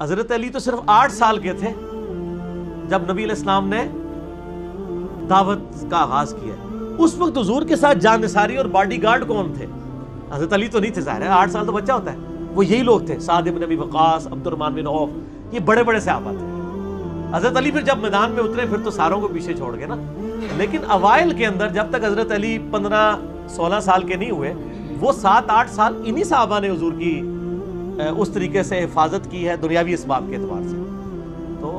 حضرت علی تو صرف 8 سال کے تھے جب نبی علیہ السلام نے دعوت کا آغاز کیا. اس وقت حضور کے ساتھ جانثاری اور باڈی گارڈ کون تھے؟ حضرت علی تو نہیں تھے، ظاہر ہے 8 سال تو بچہ ہوتا ہے. وہ یہی لوگ تھے، سعد بن ابی وقاص، عبد الرحمن بن عوف، یہ بڑے بڑے صحابہ تھے. حضرت علی پھر جب میدان میں اترے پھر تو ساروں کو پیچھے چھوڑ گئے نا. لیکن اوائل کے اندر جب تک حضرت علی 15-16 سال کے نہیں ہوئے، وہ 7-8 سال انہی صحابہ نے حضور کی اس طریقے سے حفاظت کی ہے دنیاوی اسباب کے اعتبار سے. تو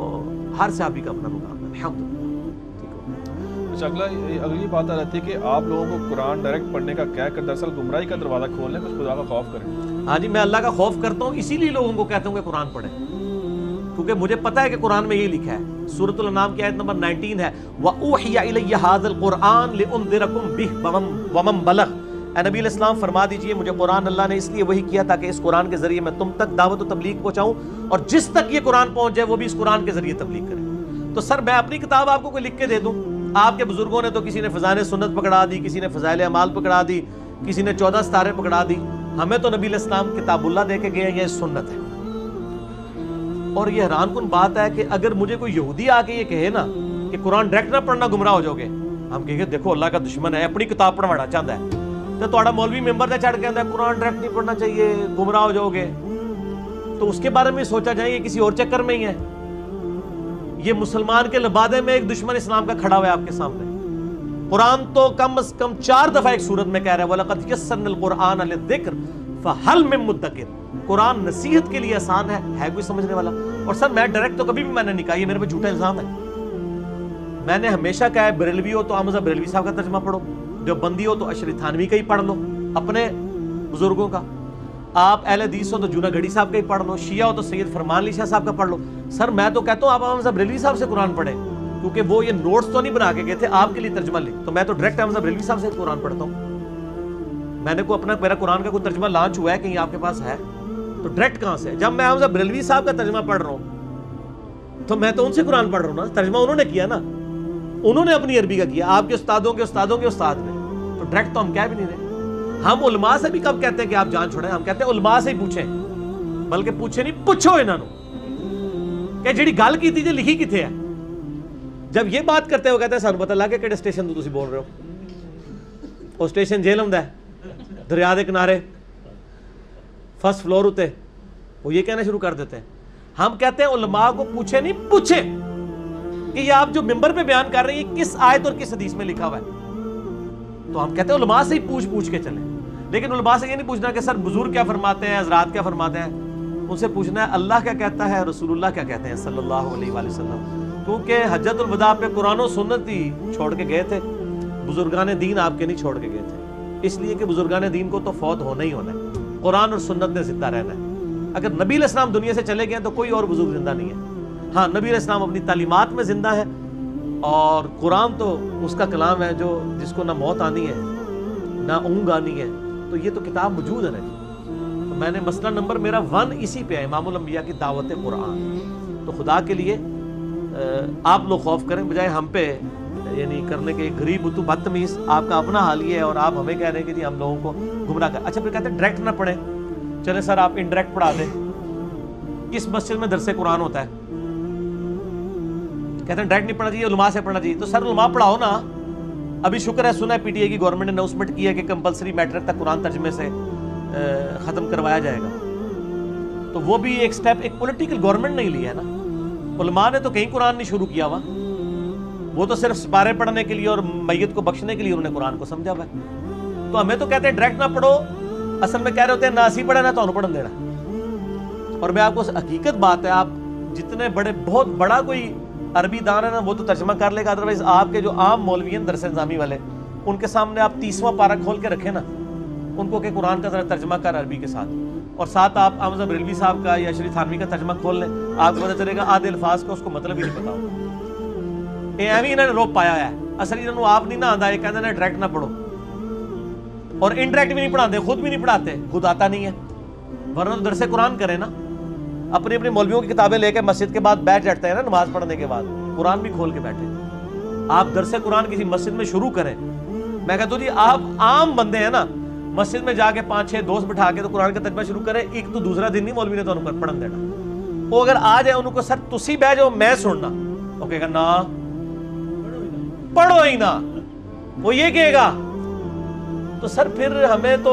ہر صحابی کا اپنا مقام ہے الحمدللہ. اگلی بات آ رہتی ہے کہ آپ لوگوں کو قرآن ڈائریکٹ پڑھنے کا کہہ کر دراصل گمراہی کا دروازہ کھول لیں، کچھ خدا کا خوف کریں. ہاں جی، میں اللہ کا خوف کرتا ہوں، اسی لیے لوگوں کو کہتا ہوں کہ قرآن پڑھیں، کیونکہ مجھے پتا ہے کہ قرآن میں یہ لکھا ہے. سورۃ الانعام کی آیت نمبر 19 ہے وَأُوحِيَ إِلَيَّ هَذَا الْقُرْآنُ لِأُنذِرَكُم بِهِ وَمَن بَلَغَ. اے نبی علیہ السلام فرما دیجئے مجھے قرآن اللہ نے اس لیے وحی کیا تاکہ اس قرآن کے ذریعے میں تم تک دعوت و تبلیغ پہنچاؤں اور جس تک یہ قرآن پہنچ جائے وہ بھی اس قرآن کے ذریعے تبلیغ کرے. تو سر میں اپنی کتاب آپ کو کوئی لکھ کے دے دوں، آپ کے بزرگوں نے تو کسی نے فضائل سنت پکڑا دی، کسی نے فضائل اعمال پکڑا دی، کسی نے 14 ستارے پکڑا دی. ہمیں تو نبی علیہ السلام کتاب اللہ دے کے گئے، یہ سنت ہے. اور یہ حیران کن بات ہے کہ اگر مجھے کوئی یہودی آ کے یہ کہے نا کہ قرآن ڈائریکٹ نہ پڑھنا گمراہ ہو جاؤ گے، ہم کہیں گے دیکھو اللہ کا دشمن ہے، اپنی کتاب پڑھوانا چاہتا ہے. تو تھوڑا مولوی ممبر سے چڑھ کے آتا ہے قرآن ڈائریکٹ نہیں پڑھنا چاہیے، گمراہ ہو جاؤ گے. تو اس کے بارے میں سوچا جائے یہ کسی اور چکر میں ہی ہے. یہ مسلمان کے لبادے میں ایک دشمن اسلام کا کھڑا ہوا ہے آپ کے سامنے. قرآن تو کم از کم 4 دفعہ ایک سورت میں کہہ رہا ہے وَلَقَدْ يَسَّرْنَا الْقُرْآنَ لِلذِّكْرِ فَهَلْ مِن مُدَّكِرٍ. قرآن نصیحت کے لیے آسان ہے کوئی سمجھنے والا؟ اور سر میں ڈائریکٹ تو کبھی بھی میں نے نہیں کہا، یہ میرے پہ جھوٹا الزام ہے. میں نے ہمیشہ کہا ہے بریلوی ہو تو احمد بریلوی صاحب کا ترجمہ پڑھو، جو بندی ہو تو اشری تھانوی کا ہی پڑھ لو اپنے بزرگوں کا، آپ اہل حدیث ہو تو جونا گھڑی صاحب کا ہی پڑھ لو، شیعہ ہو تو سید فرمان علی شاہ صاحب کا پڑھ لو. سر میں تو کہتا ہوں آپ احمد بریلوی صاحب سے قرآن پڑھیں، کیونکہ وہ یہ نوٹس تو نہیں بنا کے گئے تھے، آپ کے لیے ترجمہ لکھ. تو میں تو ڈائریکٹ احمد بریلوی صاحب سے قرآن پڑھتا ہوں. میں نے کوئی میرا قرآن کا کوئی ترجمہ لانچ ہوا ہے کہیں آپ کے پاس ہے تو ڈائریکٹ کہاں سے؟ جب میں احمد بریلوی صاحب کا ترجمہ پڑھ رہا ہوں تو میں تو ان سے قرآن پڑھ رہا ہوں نا، ترجمہ انہوں نے کیا نا، انہوں نے اپنی عربی کا کیا، آپ کے استادوں کے استادوں کے استاد نے. تو ڈائریکٹ تو ہم کہہ بھی نہیں رہے. ہم علماء سے بھی کب کہتے ہیں کہ آپ جان چھوڑیں؟ ہم کہتے ہیں علماء سے ہی پوچھیں، بلکہ پوچھیں نہیں پوچھو انہاں نو کہ جڑی گل کی تھی جو لکھی کتنے ہے. جب یہ بات کرتے ہو کہتے ہیں سانو پتہ لگ گیا کہڑے اسٹیشن تو تسی بول رہے ہو. وہ اسٹیشن جیل ہوندا ہے دریا دے کنارے فرسٹ فلور ہوتے، وہ یہ کہنا شروع کر دیتے ہیں. ہم کہتے ہیں علماء کو پوچھیں نہیں پوچھیں کہ یہ آپ جو ممبر پہ بیان کر رہے ہیں یہ کس آیت اور کس حدیث میں لکھا ہوا ہے. تو ہم کہتے ہیں علماء سے ہی پوچھ کے چلیں. لیکن علماء سے یہ نہیں پوچھنا کہ سر بزرگ کیا فرماتے ہیں، حضرات کیا فرماتے ہیں. ان سے پوچھنا ہے اللہ کیا کہتا ہے، رسول اللہ کیا کہتے ہیں صلی اللہ علیہ وآلہ وسلم. کیونکہ حجۃ الوداع پہ قرآن و سنت ہی چھوڑ کے گئے تھے، بزرگان دین آپ کے نہیں چھوڑ کے گئے تھے. اس لیے کہ بزرگان دین کو تو فوت ہونا ہی ہونا ہے، قرآن اور سنت نے زندہ رہنا ہے. اگر نبی علیہ السلام دنیا سے چلے گئے تو کوئی اور بزرگ زندہ نہیں ہے. ہاں نبی علیہ السلام اپنی تعلیمات میں زندہ ہے، اور قرآن تو اس کا کلام ہے جو جس کو نہ موت آنی ہے نہ اونگ آنی ہے. تو یہ تو کتاب موجود ہے نا جی. تو میں نے مسئلہ نمبر میرا 1 اسی پہ ہے، امام الانبیاء کی دعوت قرآن. تو خدا کے لیے آپ لوگ خوف کریں بجائے ہم پہ یعنی کرنے کے غریب تو بدتمیز. آپ کا اپنا حال یہ ہے اور آپ ہمیں کہہ رہے ہیں کہ جی ہم لوگوں کو گمراہ کر. اچھا پھر کہتے ہیں ڈائریکٹ نہ پڑھیں. چلے سر آپ انڈائریکٹ پڑھا دیں. کس مسجد میں درس قرآن ہوتا ہے؟ کہتے ہیں ڈائریکٹ نہیں پڑھنا چاہیے، علماء سے پڑھنا چاہیے. تو سر علماء پڑھاؤ نا. ابھی شکر ہے سنا ہے پی ٹی اے کی گورنمنٹ نے اناؤنسمنٹ کی ہے کہ کمپلسری میٹرک تک قرآن ترجمے سے ختم کروایا جائے گا. تو وہ بھی ایک سٹیپ ایک پولیٹیکل گورنمنٹ نہیں لیا ہے نا. علماء نے تو کہیں قرآن نہیں شروع کیا ہوا، وہ تو صرف سپارے پڑھنے کے لیے اور میت کو بخشنے کے لیے انہوں نے قرآن کو سمجھا ہوا ہے. تو ہمیں تو کہتے ہیں ڈائریکٹ نہ پڑھو، اصل میں کہہ رہے ہوتے ہیں ناسی پڑھے نہ تو پڑھن دینا. اور میں آپ کو حقیقت بات ہے، آپ جتنے بڑے بہت بڑا کوئی عربی دان ہے نا وہ تو ترجمہ کر لے گا، ادروائز آپ کے جو عام مولوی ہیں درس نظامی والے ان کے سامنے آپ 30واں پارہ کھول کے رکھیں نا، ان کو کہ قرآن کا ذرا ترجمہ کر عربی کے ساتھ، اور ساتھ آپ احمد بریلوی صاحب کا یا شری تھانوی کا ترجمہ کھول لیں، آپ کو پتہ چلے گا آدھے الفاظ کا اس کو مطلب ہی نہیں پتا ہوگا. یہ ایویں انہوں نے روپ پایا ہے. اصل انہوں نے آپ نہیں نہ آتا، یہ کہتے ہیں ڈائریکٹ نہ پڑھو، اور انڈائریکٹ بھی نہیں پڑھاتے، خود بھی نہیں پڑھاتے، خود آتا نہیں ہے. ورنہ تو درس قرآن کریں نا. اپنی اپنی مولویوں کی کتابیں لے کے مسجد کے بعد بیٹھ جاتے ہیں نا نماز پڑھنے کے بعد، قرآن بھی کھول کے بیٹھے. آپ درس قرآن کسی مسجد میں شروع کریں. میں کہتا ہوں جی آپ عام بندے ہیں نا، مسجد میں جا کے 5-6 دوست بٹھا کے تو قرآن کا ترجمہ شروع کریں. ایک تو دوسرا دن نہیں مولوی نے تو پڑھن دینا. وہ اگر آ جائے ان کو سر تسی بہ جاؤ میں سننا، وہ کہے گا نا پڑھو ہی نا، وہ یہ کہے گا. تو سر پھر ہمیں تو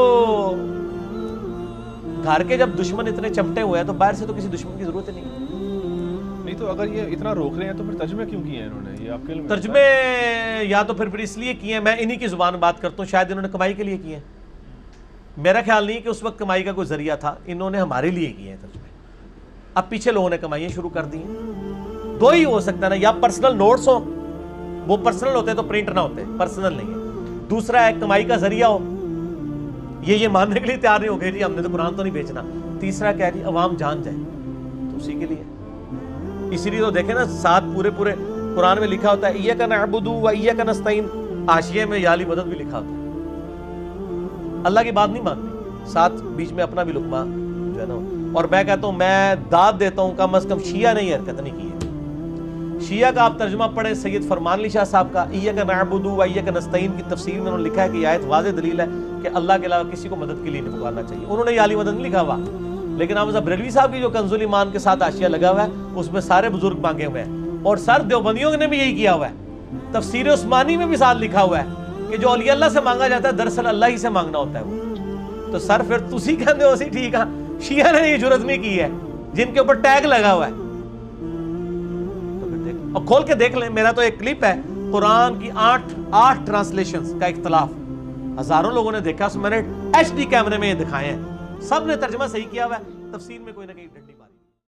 گھر کے جب دشمن اتنے چمٹے ہوئے ہیں تو باہر سے تو کسی دشمن کی ضرورت ہی نہیں. تو اگر یہ اتنا روک رہے ہیں تو پھر ترجمے کیوں کیے ہیں انہوں نے؟ یہ آپ کے علم ترجمے یا تو پھر اس لیے کیے ہیں، میں انہی کی زبان بات کرتا ہوں، شاید انہوں نے کمائی کے لیے کیے ہیں. میرا خیال نہیں کہ اس وقت کمائی کا کوئی ذریعہ تھا، انہوں نے ہمارے لیے کیے ہیں ترجمے. اب پیچھے لوگوں نے کمائیاں شروع کر دی ہیں. دو ہی ہو سکتا ہے نا، یا پرسنل نوٹس ہو، وہ پرسنل ہوتے تو پرنٹ نہ ہوتے، پرسنل نہیں ہے. دوسرا ہے کمائی کا ذریعہ ہو، یہ ماننے کے لیے تیار نہیں ہو گئے جی ہم نے تو قرآن تو نہیں بیچنا. تیسرا کیا جی عوام جان جائے، تو اسی کے لیے. اسی لیے تو دیکھیں نا ساتھ پورے قرآن میں لکھا ہوتا ہے ایاک نعبد و ایاک نستعین، حاشیے میں یا علی مدد بھی لکھا ہوتا ہے. اللہ کی بات نہیں مانتے، ساتھ بیچ میں اپنا بھی لقمہ جو ہے نا. اور میں کہتا ہوں، میں داد دیتا ہوں کم از کم شیعہ نے یہ حرکت نہیں کی ہے. شیعہ کا آپ ترجمہ پڑھیں سید فرمان علی شاہ صاحب کا، ایاک نعبد و ایاک نستعین کی تفسیر میں انہوں نے لکھا ہے کہ یہ آیت واضح دلیل ہے کہ اللہ کے علاوہ کسی کو مدد کے لیے نہیں پکارنا چاہیے. انہوں نے یہ علی مدد نہیں لکھا ہوا، لیکن احمد بریلوی صاحب کی جو کنز الایمان کے ساتھ حاشیہ لگا ہوا ہے اس میں سارے بزرگ مانگے ہوئے ہیں. اور سر دیوبندیوں نے بھی یہی کیا ہوا ہے. تفسیر عثمانی میں بھی ساتھ لکھا ہوا ہے کہ جو اولیاء اللہ سے مانگا جاتا ہے دراصل اللہ ہی سے مانگنا ہوتا ہے وہ. تو سر پھر تسی کہندے ہو سی ٹھیک ہے، شیعہ نے یہ جرت نہیں کی ہے جن کے اوپر ٹیگ لگا ہوا ہے. تو پھر دیکھ اور کھول کے دیکھ لیں، میرا تو ایک کلپ ہے قرآن کی 8 ٹرانسلیشنز کا اختلاف، ہزاروں لوگوں نے دیکھا، اس میں نے HD کیمرے میں یہ دکھائے ہیں، سب نے ترجمہ صحیح کیا ہوا ہے، تفسیر میں کوئی نہ کوئی